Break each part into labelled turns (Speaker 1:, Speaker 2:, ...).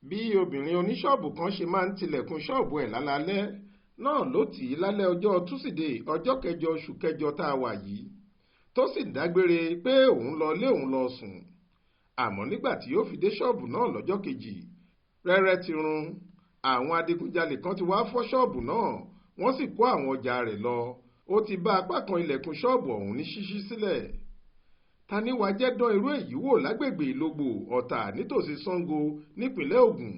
Speaker 1: bí obìnrin oníṣọ́ọ̀bù kan ṣe máa ń tilẹ̀kùn ṣọ́ọ̀bù ẹ̀ lálaalẹ́ náà ló tì í lálẹ́ ọjọ́ túsídẹ̀ẹ́ ọjọ́ kẹjọ oṣù kẹjọ tá a wà yìí tó sì dágbére pé òun lọ lé òun lọ sùn. Àmọ́ nígbà tí ó fi dé ṣọ́ọ̀bù náà lọ́jọ́ kejì, rẹ́rẹ́ ti run. Àwọn adigunjalè kan ti wá fọ́ ṣọ́ọ̀bù náà, wọ́n sì kó àwọn ọjà rẹ̀ lọ. Ó ti bá apá kan ilẹ̀kùn ṣọ́ọ̀bù ọ̀hún ní ṣíṣí sílẹ̀. Tani wàá jẹ́ dán irú èyí wò lágbègbè Ìlógbò Ọ̀tà nítòsí Ṣàngó nípìnlẹ̀ Ògùn,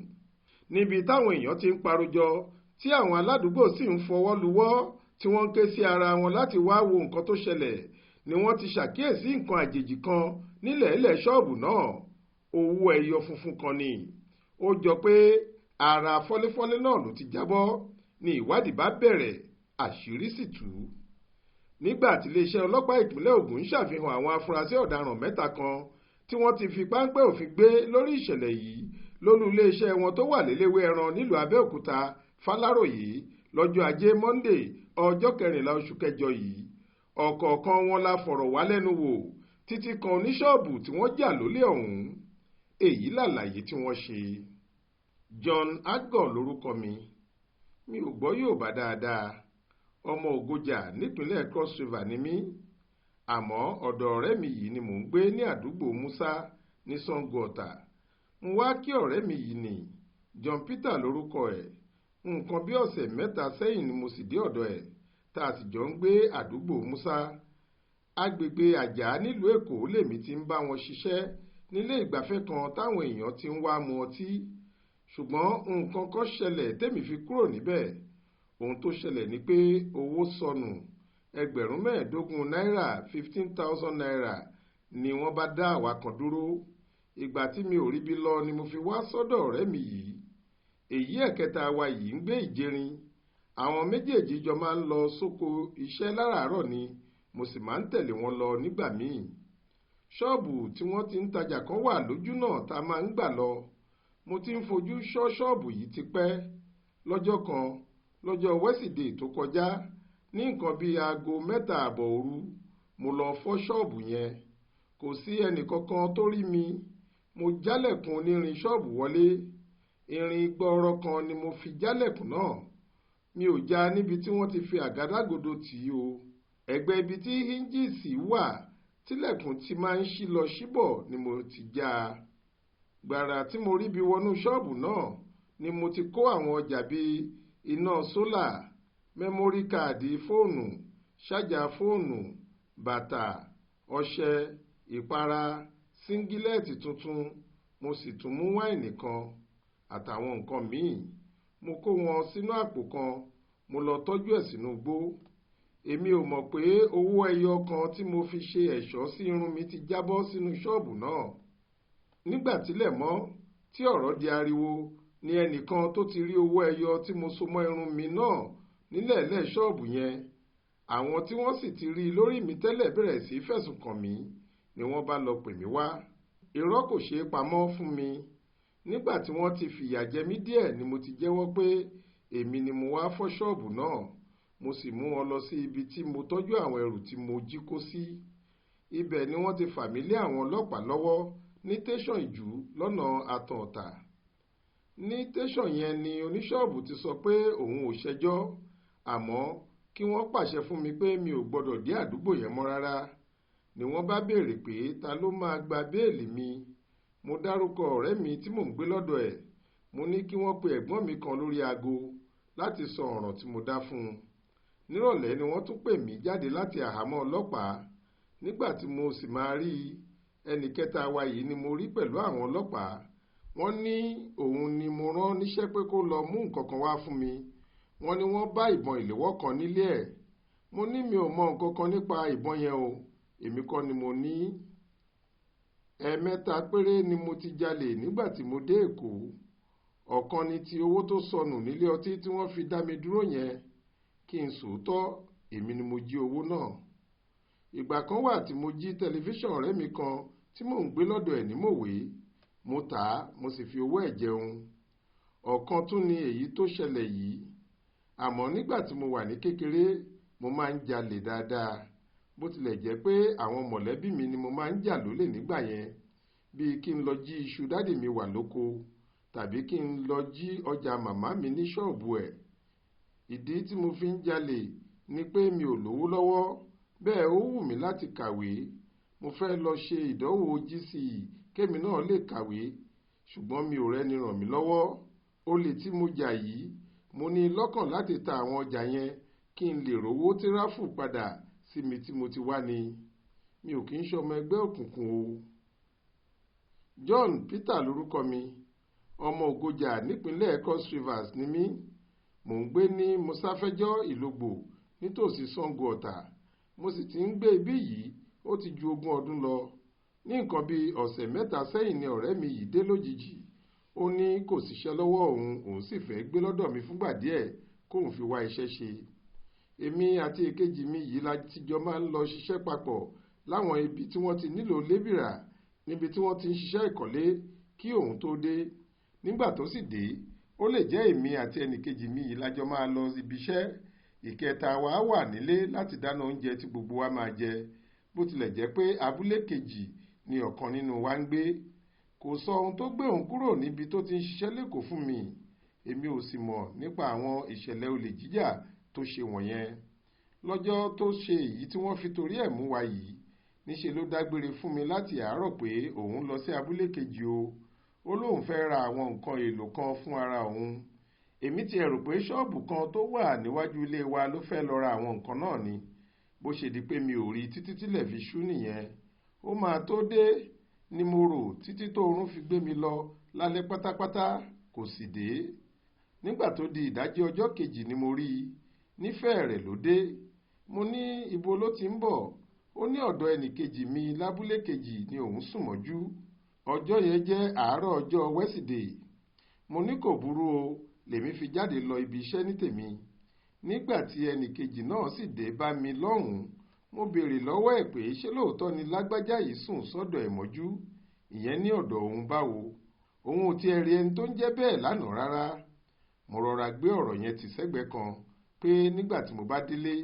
Speaker 1: níbi táwọn èèyàn ti ń parojọ tí àwọn aládùúgbò sì ń fọwọ́ luwọ́ tí wọ́n ń ké sí ara wọn láti wá wo nǹkan tó ṣẹlẹ̀, ni wọ́n ti ṣàkíyèsí nǹkan àjèjì kan nílẹ̀ẹ́lẹ̀ ṣọ́ọ̀bù náà. Owó ẹyọ funfun kan ni. Ó jọ pé ara fọ́léfọ́lé náà ló ti jábọ́. Ni ìwádìí bá bẹ̀rẹ̀, àṣírí sì tú. Nígbà tí iléeṣẹ́ ọlọ́pàá ìpínlẹ̀ Ògùn ń ṣàfihàn àwọn afurasí ọ̀daràn mẹ́ta kan tí wọ́n ti fi páńpẹ́ òfin gbé lórí ìṣẹ̀lẹ̀ yìí lólú iléeṣẹ́ wọn tó wà léléwé ẹran nílùú Abẹ́òkúta f'Aláròyé lọ́jọ́ ajé Monday ọjọ́ 14 oṣù kẹjọ yìí, ọ̀kọ̀ọ̀kan wọn la fọ̀rọ̀ wá lẹ́nu wò títí kan oníṣọ́ọ̀bù tí wọ́n jà lólè ọ̀hún. Èyí làlàyé tí wọ́n ṣe. John Agor lórúkọ mi ò gbọ́ Yorùbá dáadáa. Ọmọ Ògòjà nípínlẹ̀ Cross River ni mí, àmọ́ ọ̀dọ̀ ọ̀rẹ́ mi yìí ni mò ń gbé ní àdúgbò Musa ní Ṣàngó Ọ̀tà. Mo wá kí ọ̀rẹ́ mi yìí ní John Peter lórúkọ ẹ̀. Nǹkan bí ọ̀sẹ̀ mẹ́ta sẹ́yìn ni mo sì dé ọ̀dọ̀ ẹ̀ tá a sì jọ ń gbé àdúgbò Musa. Agbègbè Àjà nílùú Èkó lèmi ti ń bá wọn ṣiṣẹ́ nílé ìgbafẹ́ kan táwọn èèyàn ti ń wá mu ọtí. Ṣùgbọ́n nǹkan kan ṣẹlẹ̀ tẹ́mi fi kúrò níbẹ̀. Ohun tó ṣẹlẹ̀ ni pé owó sọnù. 15,000 náírà 15,000 naira ni wọ́n bá dá àwa kan dúró. Ìgbà tí mi ò ríbi lọ ni mo fi wá sọ́dọ̀ ọ̀rẹ́ mi yìí. Èyí ẹ̀kẹta wa yìí ń gbé Ìjẹrin. Àwọn méjèèjì jọ máa ń lọ sóko iṣẹ́ láràárọ̀ ni mo sì máa ń tẹ̀lé wọn lọ nígbà míì. Ṣọ́ọ̀bù tí wọ́n ti ń tajà kan wà lójú náà tá a máa ń gbà lọ. Mo ti ń fojú ṣọ́ ṣọ́ọ̀bù yìí tipẹ́. Lọ́jọ́ kan, lọ́jọ́ Wẹ́sídẹ̀ẹ́ tó kọjá, ní nǹkan bíi aago 3:30 òru, mo lọ fọ́ ṣọ́ọ̀bù yẹn. Kò sí ẹnìkankan tó rí mi. Mo jálẹ̀kùn onírin ṣọ́ọ̀bù wọlé. Irin gbọọrọ kan ni mo fi jálẹ̀kùn náà. Mi ò já níbi tí wọ́n ti fi àgádágodo tì í o. Ẹ̀gbẹ́ ibi tí híńjìsì wà tílẹ̀kùn ti máa ń ṣí lọ ṣíbọ̀ ni mo ti já a. Gbàrà tí mo ríbi wọnú ṣọ́ọ̀bù náà ni mo ti kó àwọn ọjà bíi iná sólà, mẹ́mórí káàdì fóònù, ṣájà fóònù, bàtà, ọṣẹ, ìpara, síngílẹ́ẹ̀tì tuntun, mo sì tún mú wáìnì kan àtàwọn nǹkan míì. Mo kó wọn sínú àpò kan, mo lọ tọ́jú ẹ̀ sínú igbó. Èmi ò mọ̀ pé owó ẹyọ kan tí mo fi ṣe ẹ̀ṣọ́ sí irun mi ti jábọ́ sínú ṣọ́ọ̀bù náà. Nígbà tílẹ̀ mọ́ tí ọ̀rọ̀ di ariwo ni ẹnìkan tó ti rí owó ẹyọ tí mo so mọ́ irun mi náà nílẹ̀ẹ́lẹ̀ ṣọ́ọ̀bù yẹn. Àwọn tí wọ́n sì ti rí i lórí mi tẹ́lẹ̀ bẹ̀rẹ̀ sí fẹ̀sùn kàn mí ni wọ́n bá lọ pè mí wá. Irọ́ kò ṣeé pamọ́ fún mi. Nígbà tí wọ́n ti fìyà jẹ mí díẹ̀ ni mo ti jẹ́wọ́ pé èmi ni mo wá fọ́ ṣọ́ọ̀bù náà. Mo sì mú wọn lọ sí ibi tí mo tọ́jú àwọn ẹrù tí mo jí kó sí. Ibẹ̀ ni wọ́n ti fà mí lé àwọn ọlọ́pàá lọ́wọ́ ní tẹ̀sán Ìjú lọ́nà Àtàn Ọ̀tà. Ní tẹ̀sán yẹn ni oníṣọ́ọ̀bù ti sọ pé òun ò ṣẹjọ́, àmọ́ kí wọ́n pàṣẹ fún mi pé mi ò gbọ́dọ̀ dé àdúgbò yẹn mọ́ rárá. Ni wọ́n bá béèrè pé ta ló máa gba béèlì mi. Mo dárúkọ ọ̀rẹ́ mi tí mò ń gbé lọ́dọ̀ ẹ̀. Mo ní kí wọ́n pe ẹ̀gbọ́n mi kan lórí aago láti sọ ọ̀ràn tí mo dá fún un. Nírọ̀lẹ́ ni wọ́n tún pè mí jáde láti àhámọ́ ọlọ́pàá. Nígbà tí mo sì máa rí ẹnì kẹta wa yìí ni mo rí pẹ̀lú àwọn ọlọ́pàá. Wọ́n ní òun ni mo rán níṣẹ́ pé kó lọ mú nǹkan kan wá fún mi. Wọ́n ní wọ́n bá ìbọn ìléwọ́ kan nílé ẹ̀. Mo ní mi ò mọ nǹkan kan nípa ìbọn yẹn o, èmi kọ́ ni mo ní. Ẹ̀ẹ̀mẹ́ta péré ni mo ti jalè nígbà tí mo dé Èkó. Ọ̀kan ni ti owó tó sọnù nílé ọtí tí wọ́n fi dá mi dúró yẹn. Kí n sòótọ́, èmi ni mo jí owó náà. Ìgbà kan wà tí mo jí tẹlifíṣàn ọ̀rẹ́ mi kan tí mò ń gbé lọ́dọ̀ ẹ̀ ní Mòwe. Mo tà á, mo sì fi owó ẹ̀ jẹun. Ọ̀kan tún ni èyí tó ṣẹlẹ̀ yìí. Àmọ́ nígbà tí mo wà ní kékeré, mo máa ń jalè dáadáa. Bó tilẹ̀ jẹ́ pé àwọn mọ̀lẹ́bí mi ni mo máa ń jà lólè nígbà yẹn. Bíi kí n lọ jí iṣu dádì mi wà lóko, tàbí kí n lọ jí ọjà màmá mi ní ṣọ́ọ̀bù ẹ̀. Ìdí tí mo fi ń jalè ni pé mi ò lówó lọ́wọ́, bẹ́ẹ̀ ó wù mí láti kàwé. Mo fẹ́ lọ ṣe ìdánwò GCE kémi náà lè kàwé, ṣùgbọ́n mi ò rẹ́ni ràn mí lọ́wọ́. Olè tí mo jà yìí, mo ní lọ́kàn láti ta àwọn ọjà yẹn kí n lè rówó tíráfù padà sí mi tí mo ti wá ni. Mi ò kì í ṣọmọ ẹgbẹ́ òkùnkùn o. John Peter lórúkọ mi, ọmọ Ògojà nípínlẹ̀ Cross Rivers ni mí. Mò ń gbé ní Mosafẹ́jọ́ Ìlógbò nítòsí Ṣàngó Ọ̀tà. Mo sì ti ń gbé ibí yìí ó ti ju 20 ọdún lọ. Ní nǹkan bí ọ̀sẹ̀ 3 sẹ́yìn ni ọ̀rẹ́ mi yìí dé lójijì. Ó ní kò síṣẹ́ lọ́wọ́ òun sì fẹ́ gbé lọ́dọ̀ mi fúngbà díẹ̀ kóun fi wá iṣẹ́ ṣe. Èmi àti èkejì mi yìí la ti jọ máa ń lọ ṣiṣẹ́ papọ̀ láwọn ibi tí wọ́n ti nílò lébìrà níbi tí wọ́n ti ń ṣiṣẹ́ ìkọ́lé kí òun tó dé. Nígbà tó sì dé, ó lè jẹ́ èmi àti ẹnìkejì mi yìí lájọ máa lọ ibi iṣẹ́. Ìkẹta wa wà nílé láti dáná oúnjẹ tí gbogbo wa máa jẹ, bó tilẹ̀ jẹ́ pé abúlé kejì ni ọ̀kan nínú wa ń gbé. Kò sọ ohun tó gbé òun kúrò níbi tó ti ń ṣiṣẹ́ lÉkòó fún mi. Èmi ò sì mọ̀ nípa àwọn ìṣẹ̀lẹ̀ olè jíjà tó ṣe wọ̀nyẹn. Lọ́jọ́ tó ṣe èyí tí wọ́n fi torí ẹ̀ mú wa yìí, níṣe ló dágbére fún mi láti àárọ̀ pé òun lọ sí abúlé kejì o. Ó lóun fẹ́ ra àwọn nǹkan èlò kan fún ara òun. Èmi ti rò pé ṣọ́ọ̀bù kan tó wà níwájú ilé wa ló fẹ́ lọ ra àwọn nǹkan náà ni. Bó ṣe di pé mi ò rí títí tílẹ̀ fi ṣú nìyẹn. Ó máa tó dé ni mo rò títí tóorun fi gbé mi lọ lálẹ́ pátápátá, kò sì dé. Nígbà tó di ìdájí ọjọ́ kejì ni mo rí i. Nífẹ̀ẹ́ rẹ̀ ló dé. Mo ní ibo ló ti ń bọ̀. Ó ní ọ̀dọ̀ ẹnìkejì mi lábúlé kejì ni òun sùn mọ́jú. Ọjọ́ yẹn jẹ́ àárọ̀ ọjọ́ Wẹ́sídẹ̀ẹ́. Mo ní kò burú o, lèmi fi jáde lọ ibi iṣẹ́ ní tèmi. Nígbà tí ẹnìkejì náà sì dé bá mi lọ́hùn-ún, mo béèrè lọ́wọ́ ẹ̀ pé ṣé lóòótọ́ ni lágbájá yìí sùn sọ́dọ̀ ẹ̀ mọ́jú, ìyẹn ní ọ̀dọ̀ òun báwo. Òun ò tiẹ̀ rí ẹni tó ń jẹ́ bẹ́ẹ̀ lánàá rárá. Mo rọra gbé ọ̀rọ̀ yẹn tì sẹ́gbẹ̀ẹ́ kan pé nígbà tí mo bá délé,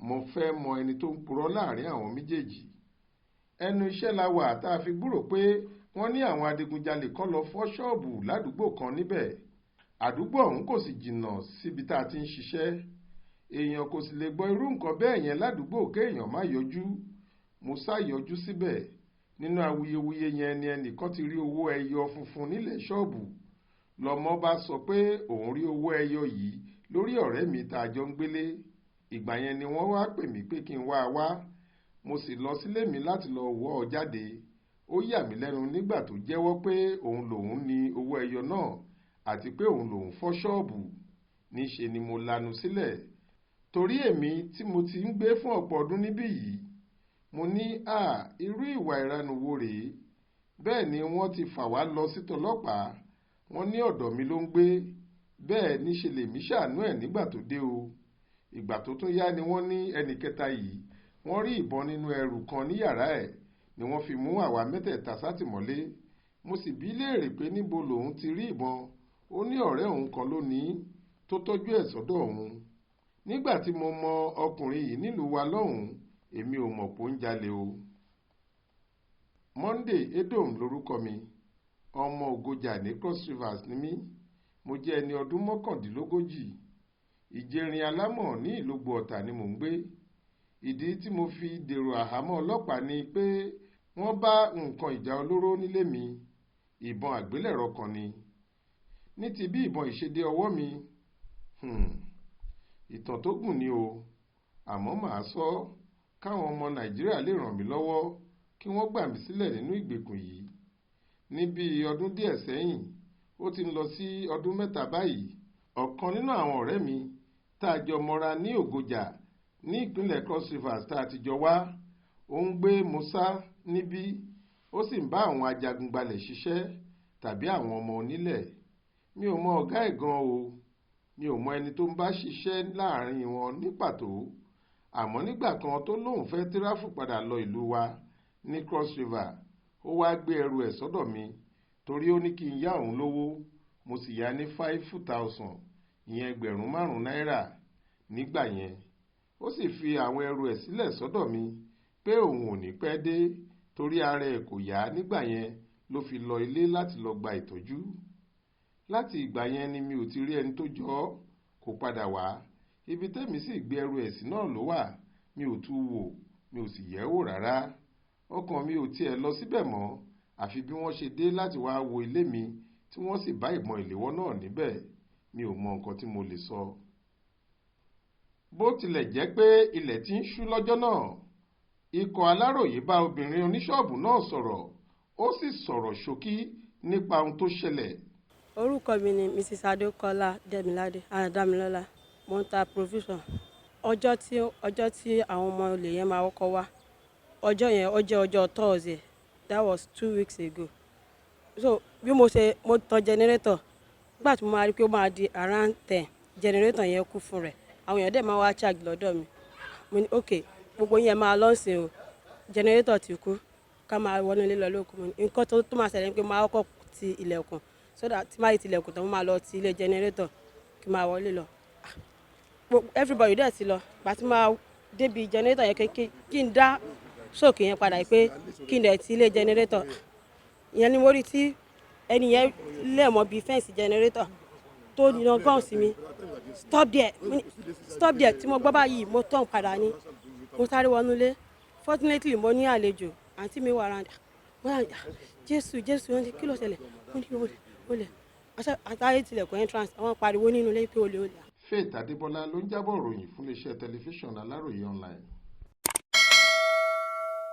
Speaker 1: mo fẹ́ mọ ẹni tó ń purọ́ láàrin àwọn méjèèjì. Ẹnu iṣẹ́ la wà tá a fi gbúrò pé wọ́n ní àwọn adigunjalè kan lọ fọ́ ṣọ́ọ̀bù ládùúgbò kan níbẹ̀. Àdúgbò ọ̀hún kò sì jìnnà síbi tá a ti ń ṣiṣẹ́. Èèyàn kò sì lè gbọ́ irú nǹkan bẹ́ẹ̀ yẹn ládùúgbò kéèyàn má yọjú. Mo sá yọjú síbẹ̀. Nínú awuyewuye yẹn ni ẹnìkan ti rí owó ẹyọ funfun nílẹ̀ ṣọ́ọ̀bù. Lọmọ bá sọ pé òun rí owó ẹyọ yìí lórí ọ̀rẹ́ mi tá a jọ ń gbélé. Ìgbà yẹn ni wọ́n wá pè mí pé kí n wá. Mo sì lọ sílé mi láti lọ wọ́ ọ jáde. Ó yà mí lẹ́nu nígbà tó jẹ́wọ́ pé òun lòun ní owó ẹyọ náà àti pé òun lòun fọ́ ṣọ́ọ̀bù. Níṣe ni mo lanu sílẹ̀. Torí èmi tí mo ti ń gbé fún ọ̀pọ̀ ọdún níbí yìí, mo ní irú ìwà ìranù wo rèé. Bẹ́ẹ̀ ni wọ́n ti fà wá lọ sí tọlọ́pàá. Wọ́n ní ọ̀dọ̀ mi ló ń gbé. Bẹ́ẹ̀ níṣe lèmi ṣàánú ẹ̀ nígbà tó dé o. Ìgbà tó tún yá ni wọ́n ní ẹnì kẹta yìí, wọ́n rí ìbọn nínú ẹrù kan ní yàrá ẹ̀ ni wọ́n fi mú àwa mẹ́tẹ̀ẹ̀ta sátìmọ́lé. Mo sì bi léèrè pé níbo lòun ti rí ìbọn. Ó ní ọ̀rẹ́ òun kan ló ní tó tọ́jú ẹ̀ sọ́dọ̀ òun. Nígbà tí mo mọ ọkùnrin yìí nílùú wa lọ́hùn-ún, èmi ò mọ̀ pé ó ń jalè o. Monday Edom lórúkọ mi, ọmọ Ògojà ní Cross Rivers ni mí. Mo jẹ́ ẹni ọdún 39. Ìjẹrin alámọ̀ ní Ìlógbò Ọ̀tà ni mò ń gbé. Ìdí tí mo fi dèrò àhámọ́ ọlọ́pàá ni pé wọ́n bá nǹkan ìjà olóró nílé mi. Ìbọn àgbélẹ̀rọ kan ni. Ní ti bí ìbọn ìṣedé ọwọ́ mi, ìtàn tó gùn ni o. Àmọ́ màá sọ káwọn ọmọ Nàìjíríà lè ràn mí lọ́wọ́ kí wọ́n gbà mí sílẹ̀ nínú ìgbèkùn yìí. Ní bí ọdún díẹ̀ sẹ́yìn, ó ti ń lọ sí ọdún 3 báyìí. Ọ̀kan nínú àwọn ọ̀rẹ́ mi tá a jọ mọ́ra ní Ògojà ní ìpínlẹ̀ Cross Rivers tá a ti jọ wá, ó ń gbé Musa níbí. Ó sì ń bá àwọn ajagunbalẹ̀ ṣiṣẹ́ tàbí àwọn ọmọ onílẹ̀. Mi ò mọ ọ̀gá ẹ̀ gan o. Mi ò mọ ẹni tó ń bá ṣiṣẹ́ láàrin wọn ní pàtó. Àmọ́ nígbà kan tó lóun fẹ́ tíráfù padà lọ ìlú wa ní Cross River, ó wá gbé ẹrù ẹ̀ sọ́dọ̀ mi torí ó ní kí n yá òun lówó. Mo sì yá ní 5,000, ìyẹn $5,000 náírà nígbà yẹn. Ó sì fi àwọn ẹrù ẹ̀ sílẹ̀ sọ́dọ̀ mi pé òun ò ní pẹ́ dé torí ara ẹ̀ kò yá nígbà yẹn ló fi lọ ilé láti lọ gba ìtọ́jú. láti ìgbà yẹn ni mi ò ti rí ẹni tó jọ ọ́, kò padà wá. Ibi tẹ́mi sì gbé ẹrù ẹ̀ sí náà ló wà, mi ò tú wò, mi ò sì yẹ̀ wò rárá. Ọkàn mi ò tiẹ̀ lọ síbẹ̀ mọ́, àfi bí wọ́n ṣe dé láti wá wo ilé mi tí wọ́n sì bá ìbọn ìléwọ́ náà níbẹ̀. Mi ò mọ nǹkan tí mo lè sọ. Bó tilẹ̀ jẹ́ pé ilẹ̀ ti ń ṣú lọ́jọ́ náà, ikọ̀ Aláròyé bá obìnrin oníṣọ́ọ̀bù náà sọ̀rọ̀, ó sì sọ̀rọ̀ ṣókí nípa ohun tó ṣẹlẹ̀.
Speaker 2: Orúkọ mi ni Mrs. Adékọ́lá Dẹ́miládé Adámilọ́lá. Mo ń ta provision. Ọjọ́ tí àwọn ọmọ olè yẹn máa kọ́kọ́ wá, ọjọ́ yẹn ó jẹ́ ọjọ́ Thursday. That was 2 weeks ago. So bí mo tan generator, nígbà tí mo máa rí pé ó máa di around 10, generator yẹn kú fún rẹ̀. Àwọn èèyàn dẹ̀ máa wá charge lọ́dọ̀ mi. Mo ní ok, gbogbo yẹn máa lọ́sìn o, generator ti kú, ká máa wọnú ilé lọ lóko. Nǹkan tó máa ṣẹlẹ̀ ni pé máa kọ́kọ́ ti ilẹ̀kùn, so that tí máa ti ilẹ̀kùn tán mo máa lọ ti ilé generator kí máa wọlé lọ. Everybody dẹ̀ ti lọ, gbà tí máa débi generator yẹn kí n dá sóòkè yẹn padà pé kí n dẹ̀ ti ilé generator. Ìyẹn ni mo rí tí ẹni yẹn lẹ̀ mọ́ bíi fẹ́ǹsì generator tó yan gán sí mi. Stop there tí mo gbọ́ báyìí mo tán padà ní, mo sáré wọnú ilé. Fortunately mo ní àlejò, àǹtí mi wà round. Jésù wọ́n ní kí ló ṣẹlẹ̀, ó lè àtàrí tilẹ̀kùn entrance, àwọn pariwo nínú ilé pé ó lè.
Speaker 1: Faith Adébọ́lá ló ń jábọ̀ ròyìn fún iléeṣẹ́ tẹlifíṣàn Aláròyé online.